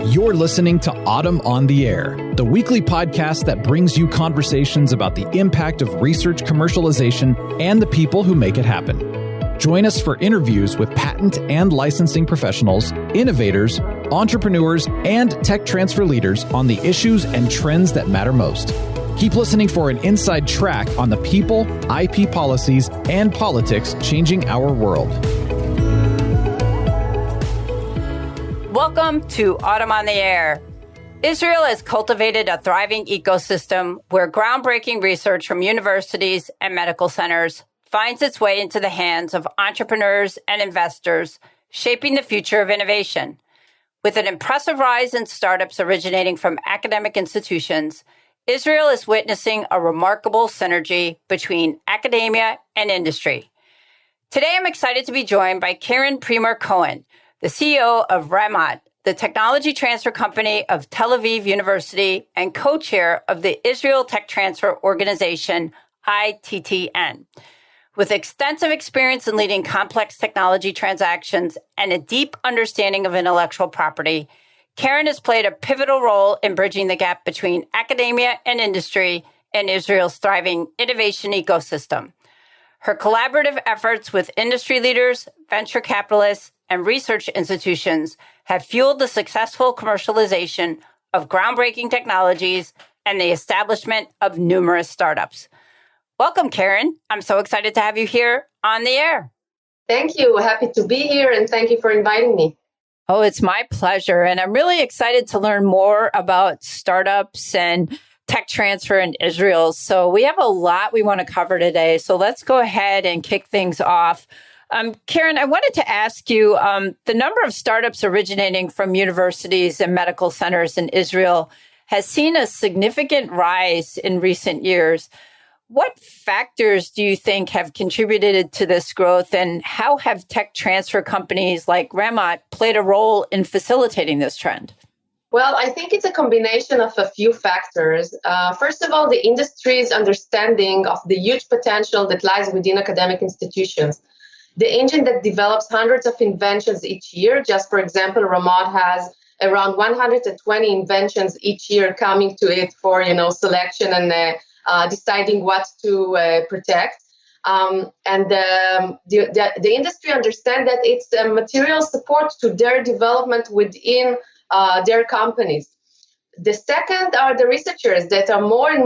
You're listening to Autumn on the Air, the weekly podcast that brings you conversations about the impact of research commercialization and the people who make it happen. Join us for interviews with patent and licensing professionals, innovators, entrepreneurs, and tech transfer leaders on the issues and trends that matter most. Keep listening for an inside track on the people, IP policies, and politics changing our world. Welcome to Autumn on the Air. Israel has cultivated a thriving ecosystem where groundbreaking research from universities and medical centers finds its way into the hands of entrepreneurs and investors, shaping the future of innovation. With an impressive rise in startups originating from academic institutions, Israel is witnessing a remarkable synergy between academia and industry. Today, I'm excited to be joined by Keren Primor Cohen, the CEO of Ramot, the technology transfer company of Tel Aviv University and co-chair of the Israel Tech Transfer Organization, ITTN. With extensive experience in leading complex technology transactions and a deep understanding of intellectual property, Keren has played a pivotal role in bridging the gap between academia and industry and Israel's thriving innovation ecosystem. Her collaborative efforts with industry leaders, venture capitalists, and research institutions have fueled the successful commercialization of groundbreaking technologies and the establishment of numerous startups. Welcome, Keren. I'm so excited to have you here on the air. Thank you. Happy to be here, and thank you for inviting me. Oh, it's my pleasure. And I'm really excited to learn more about startups and tech transfer in Israel. So we have a lot we want to cover today. So let's go ahead and kick things off. Keren, I wanted to ask you, the number of startups originating from universities and medical centers in Israel has seen a significant rise in recent years. What factors do you think have contributed to this growth, and how have tech transfer companies like Ramot played a role in facilitating this trend? Well, I think it's a combination of a few factors. First of all, the industry's understanding of the huge potential that lies within academic institutions. The engine that develops hundreds of inventions each year, just for example, Ramot has around 120 inventions each year coming to it for, selection and deciding what to protect. The industry understands that it's a material support to their development within their companies. The second are the researchers that are more and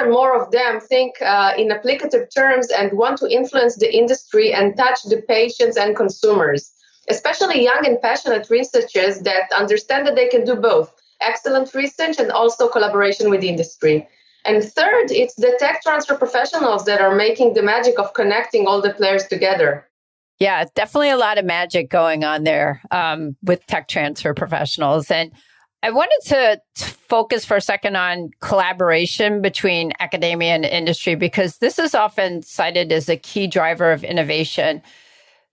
more of them think in applicative terms and want to influence the industry and touch the patients and consumers, especially young and passionate researchers that understand that they can do both excellent research and also collaboration with industry. And third, it's the tech transfer professionals that are making the magic of connecting all the players together. Yeah, definitely a lot of magic going on there with tech transfer professionals. And I wanted to focus for a second on collaboration between academia and industry, because this is often cited as a key driver of innovation.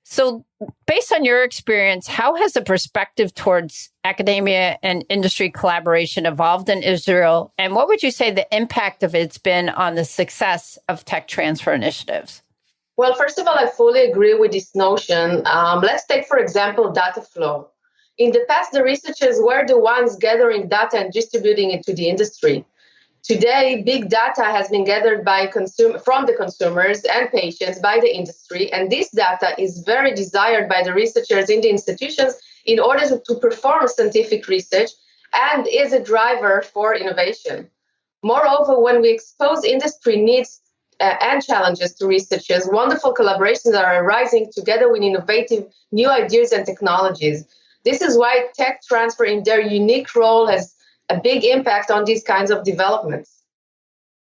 So based on your experience, how has the perspective towards academia and industry collaboration evolved in Israel? And what would you say the impact of it's been on the success of tech transfer initiatives? Well, first of all, I fully agree with this notion. Let's take, for example, data flow. In the past, the researchers were the ones gathering data and distributing it to the industry. Today, big data has been gathered from the consumers and patients by the industry, and this data is very desired by the researchers in the institutions in order to perform scientific research and is a driver for innovation. Moreover, when we expose industry needs and challenges to researchers, wonderful collaborations are arising together with innovative new ideas and technologies. This is why tech transfer in their unique role has a big impact on these kinds of developments.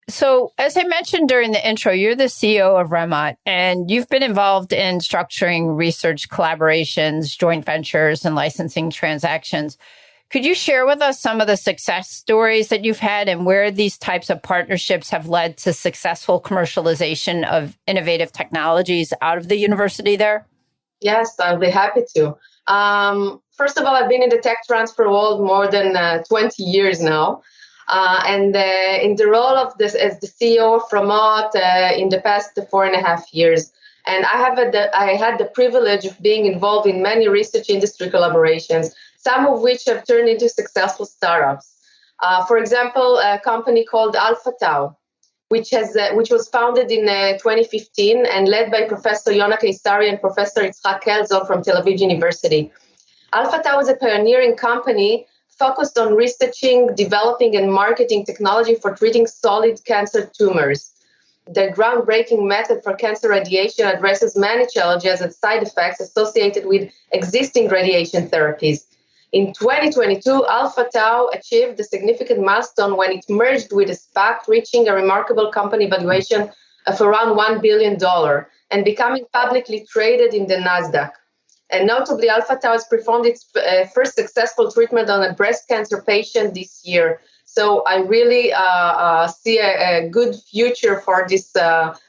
So, as I mentioned during the intro, you're the CEO of Ramot, and you've been involved in structuring research collaborations, joint ventures, and licensing transactions. Could you share with us some of the success stories that you've had and where these types of partnerships have led to successful commercialization of innovative technologies out of the university there? Yes, I'll be happy to. First of all, I've been in the tech transfer world more than 20 years now. And in the role of this as the CEO of Ramot in the past 4.5 years. And I had the privilege of being involved in many research industry collaborations, some of which have turned into successful startups. For example, a company called Alpha Tau, which was founded in 2015 and led by Professor Yona Keisari and Professor Yitzhak Kelzo from Tel Aviv University. Alpha Tau is a pioneering company focused on researching, developing, and marketing technology for treating solid cancer tumors. The groundbreaking method for cancer radiation addresses many challenges and side effects associated with existing radiation therapies. In 2022, Alpha Tau achieved a significant milestone when it merged with a SPAC, reaching a remarkable company valuation of around $1 billion and becoming publicly traded in the NASDAQ. And notably, Alpha Tau has performed its first successful treatment on a breast cancer patient this year. So I really see a good future for this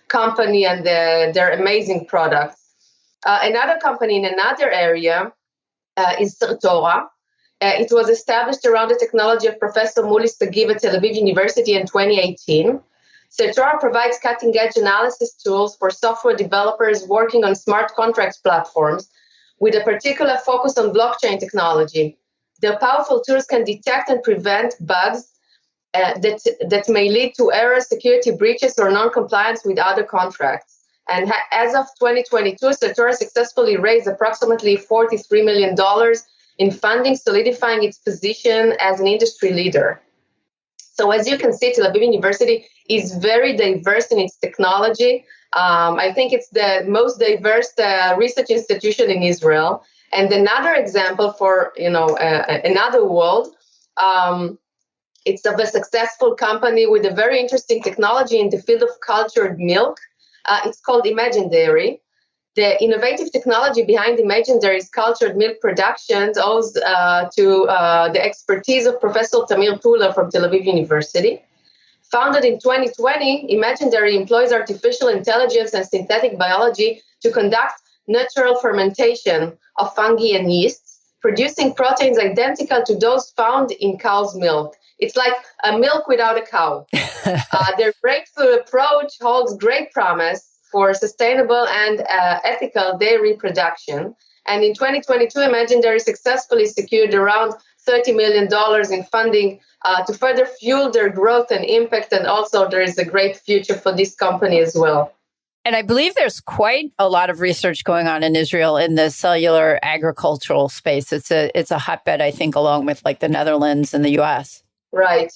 company and their amazing products. Another company in another area is Certora. It was established around the technology of Professor Muli Sagiv at Tel Aviv University in 2018. Certora provides cutting-edge analysis tools for software developers working on smart contracts platforms with a particular focus on blockchain technology. Their powerful tools can detect and prevent bugs that may lead to errors, security breaches, or non-compliance with other contracts. And as of 2022, Certora successfully raised approximately $43 million in funding, solidifying its position as an industry leader. So as you can see, Tel Aviv University is very diverse in its technology. I think it's the most diverse research institution in Israel. And another example for, another world, it's of a successful company with a very interesting technology in the field of cultured milk. It's called Imagine Dairy. The innovative technology behind Imagine Dairy's cultured milk production owes to the expertise of Professor Tamir Tuller from Tel Aviv University. Founded in 2020, Imagine Dairy employs artificial intelligence and synthetic biology to conduct natural fermentation of fungi and yeasts, producing proteins identical to those found in cow's milk. It's like a milk without a cow. Their breakthrough approach holds great promise for sustainable and ethical dairy production. And in 2022, Imagine Dairy successfully secured around $30 million in funding to further fuel their growth and impact. And also there is a great future for this company as well. And I believe there's quite a lot of research going on in Israel in the cellular agricultural space. It's a hotbed, I think, along with like the Netherlands and the US. Right.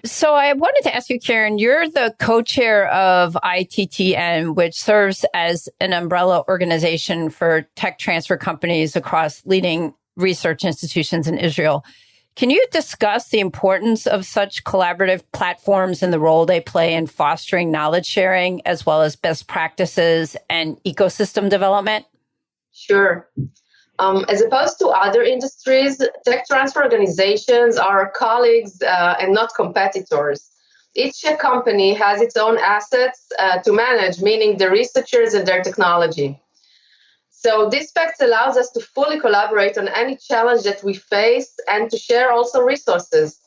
So I wanted to ask you, Keren, you're the co-chair of ITTN, which serves as an umbrella organization for tech transfer companies across leading research institutions in Israel. Can you discuss the importance of such collaborative platforms and the role they play in fostering knowledge sharing, as well as best practices and ecosystem development? Sure. As opposed to other industries, tech transfer organizations are colleagues and not competitors. Each company has its own assets to manage, meaning the researchers and their technology. So this fact allows us to fully collaborate on any challenge that we face and to share also resources.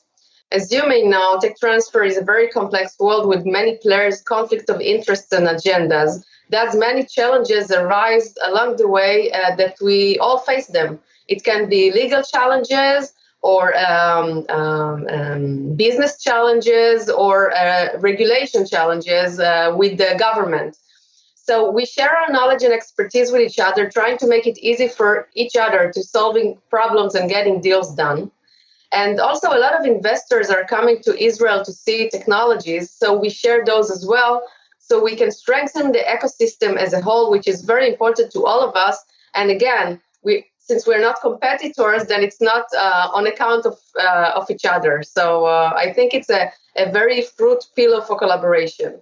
As you may know, tech transfer is a very complex world with many players, conflict of interests and agendas. Thus, many challenges arise along the way that we all face them. It can be legal challenges or business challenges or regulation challenges with the government. So we share our knowledge and expertise with each other, trying to make it easy for each other to solving problems and getting deals done. And also a lot of investors are coming to Israel to see technologies, so we share those as well, so we can strengthen the ecosystem as a whole, which is very important to all of us. And again, since we're not competitors, then it's not on account of each other. So I think it's a very fruit pillar for collaboration.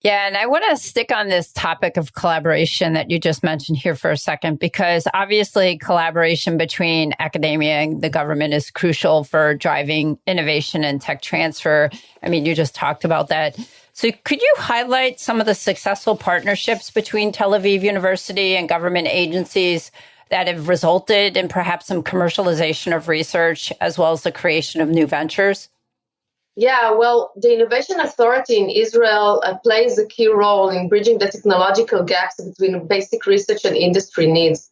Yeah, and I want to stick on this topic of collaboration that you just mentioned here for a second, because obviously collaboration between academia and the government is crucial for driving innovation and tech transfer. I mean, you just talked about that. So could you highlight some of the successful partnerships between Tel Aviv University and government agencies that have resulted in perhaps some commercialization of research as well as the creation of new ventures? Yeah, well, the Innovation Authority in Israel plays a key role in bridging the technological gaps between basic research and industry needs.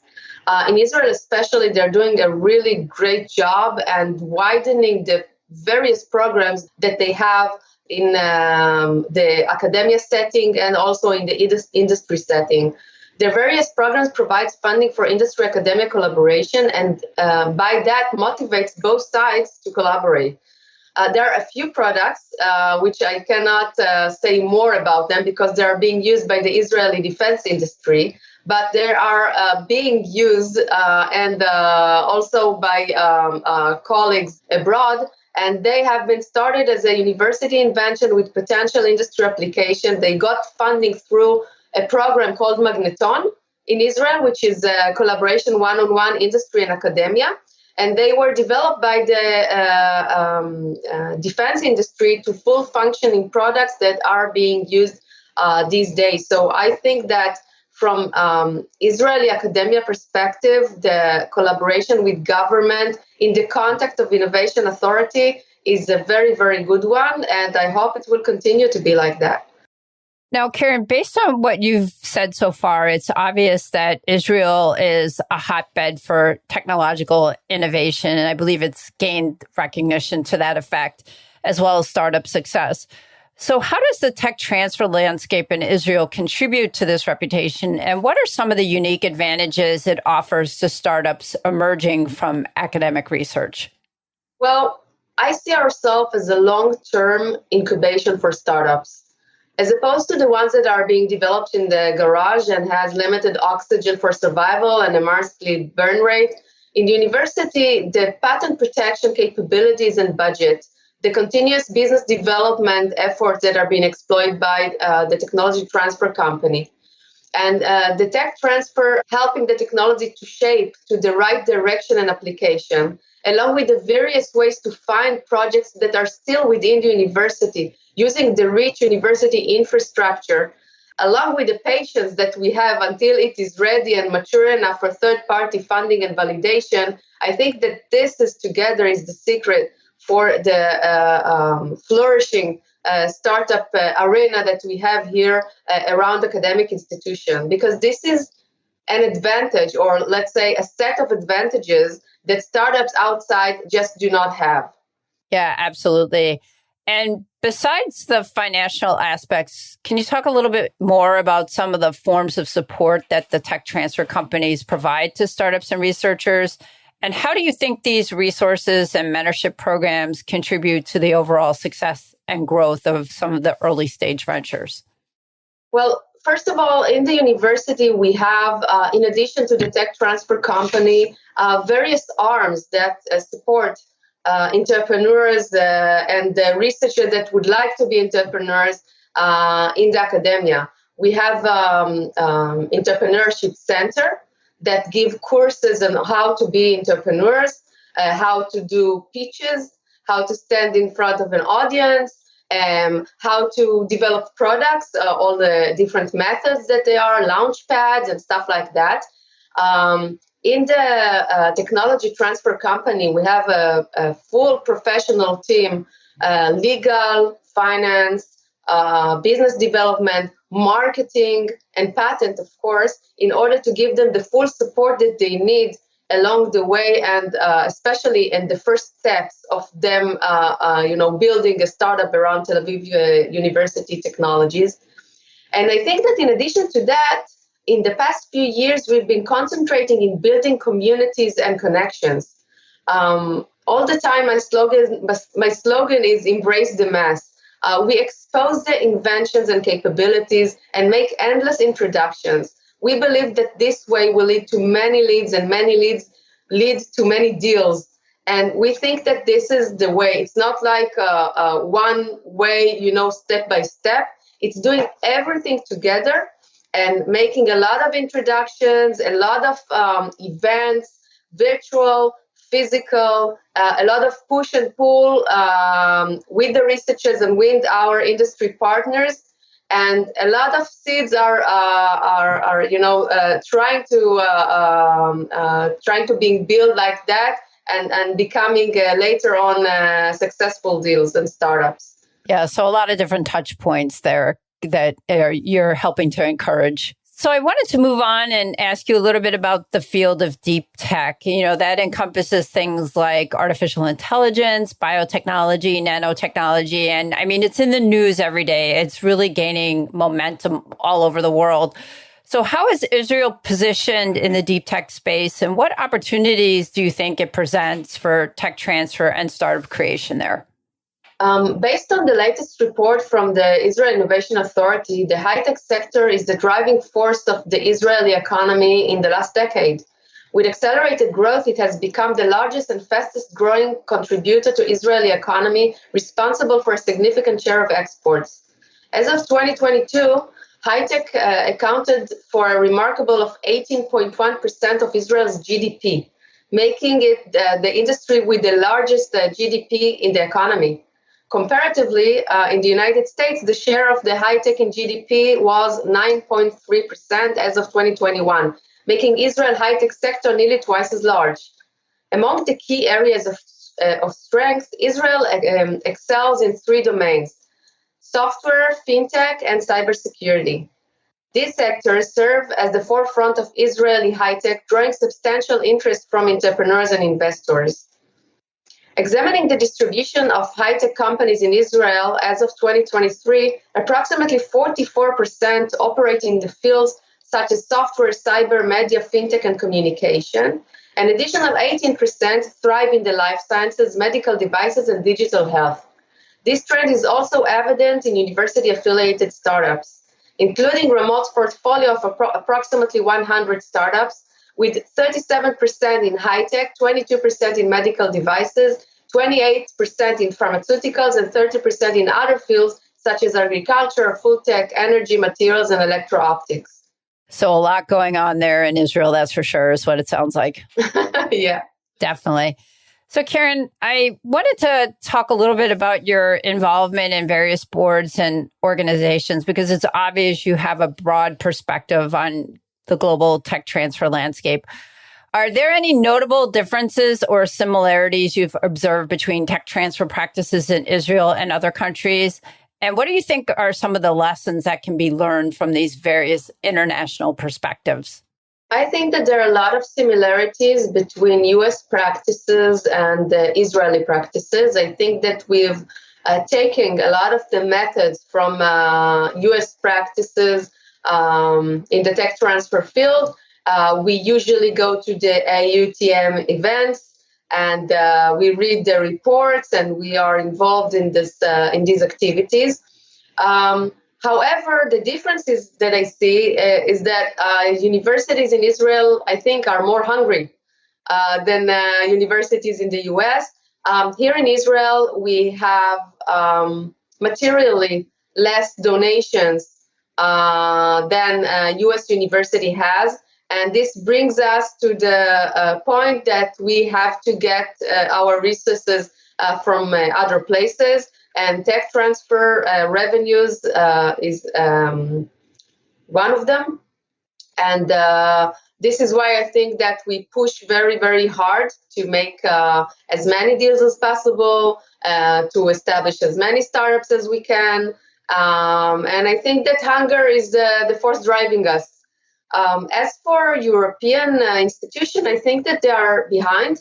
In Israel especially, they're doing a really great job and widening the various programs that they have in the academia setting and also in the industry setting. Their various programs provides funding for industry-academia collaboration, and by that motivates both sides to collaborate. There are a few products which I cannot say more about them because they are being used by the Israeli defense industry, but they are being used and also by colleagues abroad. And they have been started as a university invention with potential industry application. They got funding through a program called Magneton in Israel, which is a collaboration one-on-one industry and academia. And they were developed by the defense industry to full functioning products that are being used these days. So I think that from Israeli academia perspective, the collaboration with government in the context of Innovation Authority is a very, very good one. And I hope it will continue to be like that. Now, Keren, based on what you've said so far, it's obvious that Israel is a hotbed for technological innovation, and I believe it's gained recognition to that effect, as well as startup success. So how does the tech transfer landscape in Israel contribute to this reputation, and what are some of the unique advantages it offers to startups emerging from academic research? Well, I see ourselves as a long-term incubation for startups. As opposed to the ones that are being developed in the garage and has limited oxygen for survival and a markedly burn rate, in the university, the patent protection capabilities and budget, the continuous business development efforts that are being exploited by the technology transfer company, and the tech transfer helping the technology to shape to the right direction and application, along with the various ways to find projects that are still within the university, using the rich university infrastructure, along with the patience that we have until it is ready and mature enough for third-party funding and validation. I think that this is together is the secret for the flourishing startup arena that we have here around academic institution, because this is an advantage, or let's say a set of advantages that startups outside just do not have. Yeah, absolutely. And besides the financial aspects, can you talk a little bit more about some of the forms of support that the tech transfer companies provide to startups and researchers? And how do you think these resources and mentorship programs contribute to the overall success and growth of some of the early stage ventures? Well, first of all, in the university, we have, in addition to the tech transfer company, various arms that support entrepreneurs and the researchers that would like to be entrepreneurs in the academia. We have entrepreneurship center that give courses on how to be entrepreneurs, how to do pitches, how to stand in front of an audience, how to develop products, all the different methods that they are, launch pads and stuff like that. In the technology transfer company, we have a full professional team, legal, finance, business development, marketing, and patent, of course, in order to give them the full support that they need along the way, and especially in the first steps of them, building a startup around Tel Aviv University technologies. And I think that in addition to that, in the past few years, we've been concentrating in building communities and connections. All the time, my slogan is embrace the mass. We expose the inventions and capabilities and make endless introductions. We believe that this way will lead to many leads, and many leads lead to many deals. And we think that this is the way. It's not like one way, step by step. It's doing everything together and making a lot of introductions, a lot of events, virtual, physical, a lot of push and pull with the researchers and with our industry partners. And a lot of seeds are trying to being built like that and becoming later on successful deals and startups. Yeah, so a lot of different touch points there that you're helping to encourage. So I wanted to move on and ask you a little bit about the field of deep tech. That encompasses things like artificial intelligence, biotechnology, nanotechnology. And I mean, it's in the news every day. It's really gaining momentum all over the world. So how is Israel positioned in the deep tech space, and what opportunities do you think it presents for tech transfer and startup creation there? Based on the latest report from the Israel Innovation Authority, the high-tech sector is the driving force of the Israeli economy in the last decade. With accelerated growth, it has become the largest and fastest growing contributor to Israeli economy, responsible for a significant share of exports. As of 2022, high-tech accounted for a remarkable of 18.1% of Israel's GDP, making it the industry with the largest GDP in the economy. Comparatively, in the United States, the share of the high-tech in GDP was 9.3% as of 2021, making Israel high-tech sector nearly twice as large. Among the key areas of strength, Israel excels in three domains: software, fintech, and cybersecurity. These sectors serve as the forefront of Israeli high-tech, drawing substantial interest from entrepreneurs and investors. Examining the distribution of high-tech companies in Israel as of 2023, approximately 44% operate in the fields such as software, cyber, media, fintech, and communication. An additional 18% thrive in the life sciences, medical devices, and digital health. This trend is also evident in university-affiliated startups, including Ramot's portfolio of approximately 100 startups, with 37% in high-tech, 22% in medical devices, 28% in pharmaceuticals, and 30% in other fields such as agriculture, food tech, energy, materials, and electro-optics. So a lot going on there in Israel, that's for sure, is what it sounds like. Yeah. Definitely. So Keren, I wanted to talk a little bit about your involvement in various boards and organizations, because it's obvious you have a broad perspective on the global tech transfer landscape. Are there any notable differences or similarities you've observed between tech transfer practices in Israel and other countries? And what do you think are some of the lessons that can be learned from these various international perspectives? I think that there are a lot of similarities between US practices and Israeli practices. I think that we've taken a lot of the methods from US practices in the tech transfer field. We usually go to the ITTN events and we read the reports and we are involved in these activities. However, the differences that I see is that universities in Israel, I think, are more hungry than universities in the US. Here in Israel, we have materially less donations than US university has. And this brings us to the point that we have to get our resources from other places, and tech transfer revenues is one of them. And this is why I think that we push very, very hard to make as many deals as possible, to establish as many startups as we can. And I think that hunger is the force driving us. As for European institutions, I think that they are behind.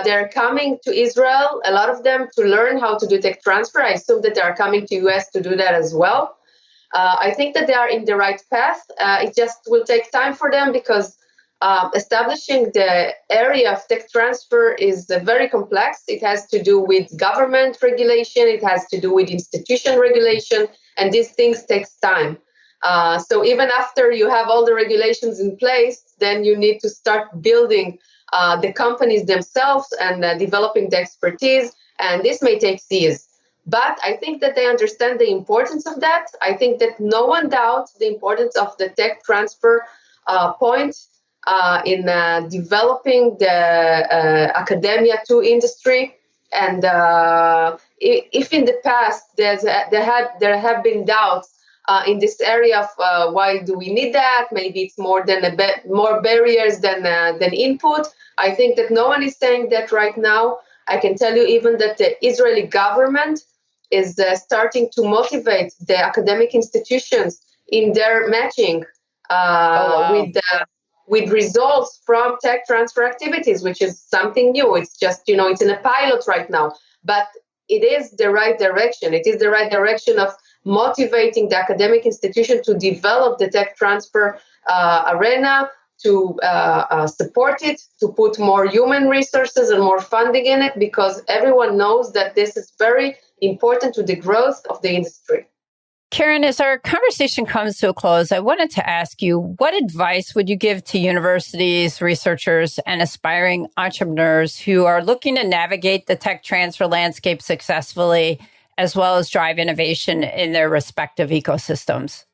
They're coming to Israel, a lot of them, to learn how to do tech transfer. I assume that they are coming to US to do that as well. I think that they are in the right path. It just will take time for them because establishing the area of tech transfer is very complex. It has to do with government regulation. It has to do with institution regulation. And these things take time. So even after you have all the regulations in place, then you need to start building the companies themselves and developing the expertise. And this may take years. But I think that they understand the importance of that. I think that no one doubts the importance of the tech transfer point in developing the academia to industry. And if in the past there have been doubts in this area of why do we need that? Maybe it's more barriers than input. I think that no one is saying that right now. I can tell you even that the Israeli government is starting to motivate the academic institutions in their matching with results from tech transfer activities, which is something new. It's just, it's in a pilot right now, but it is the right direction. It is the right direction of motivating the academic institution to develop the tech transfer arena, to support it, to put more human resources and more funding in it, because everyone knows that this is very important to the growth of the industry. Keren, as our conversation comes to a close, I wanted to ask you, what advice would you give to universities, researchers, and aspiring entrepreneurs who are looking to navigate the tech transfer landscape successfully, as well as drive innovation in their respective ecosystems?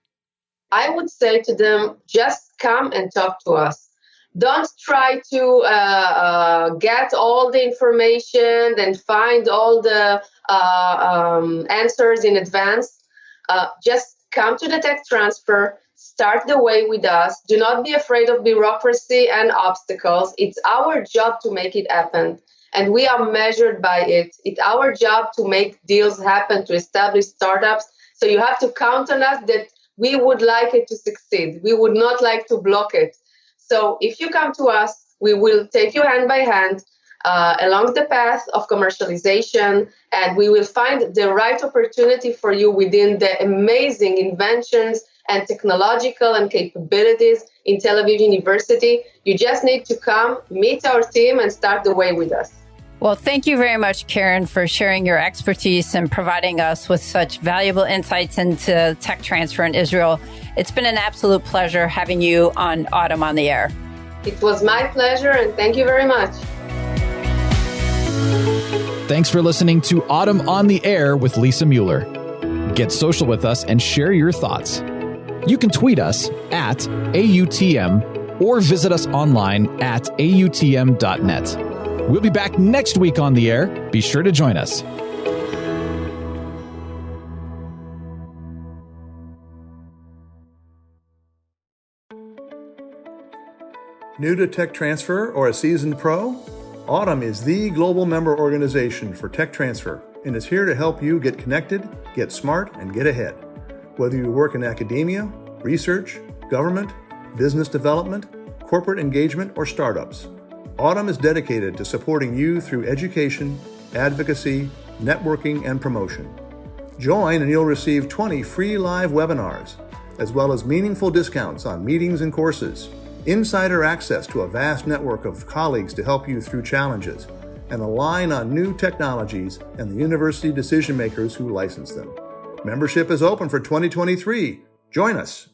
I would say to them, just come and talk to us. Don't try to get all the information and find all the answers in advance. Just come to the tech transfer, start the way with us. Do not be afraid of bureaucracy and obstacles. It's our job to make it happen, and we are measured by it. It's our job to make deals happen, to establish startups. So you have to count on us that we would like it to succeed. We would not like to block it. So if you come to us, we will take you hand by hand along the path of commercialization, and we will find the right opportunity for you within the amazing inventions and technological and capabilities in Tel Aviv University. You just need to come, meet our team, and start the way with us. Well, thank you very much, Keren, for sharing your expertise and providing us with such valuable insights into tech transfer in Israel. It's been an absolute pleasure having you on Autumn on the Air. It was my pleasure, and thank you very much. Thanks for listening to Autumn on the Air with Lisa Mueller. Get social with us and share your thoughts. You can tweet us at AUTM or visit us online at AUTM.net. We'll be back next week on the air. Be sure to join us. New to tech transfer or a seasoned pro? Autumn is the global member organization for tech transfer and is here to help you get connected, get smart, and get ahead. Whether you work in academia, research, government, business development, corporate engagement, or startups, Autumn is dedicated to supporting you through education, advocacy, networking, and promotion. Join and you'll receive 20 free live webinars, as well as meaningful discounts on meetings and courses, insider access to a vast network of colleagues to help you through challenges, and align on new technologies and the university decision makers who license them. Membership is open for 2023. Join us.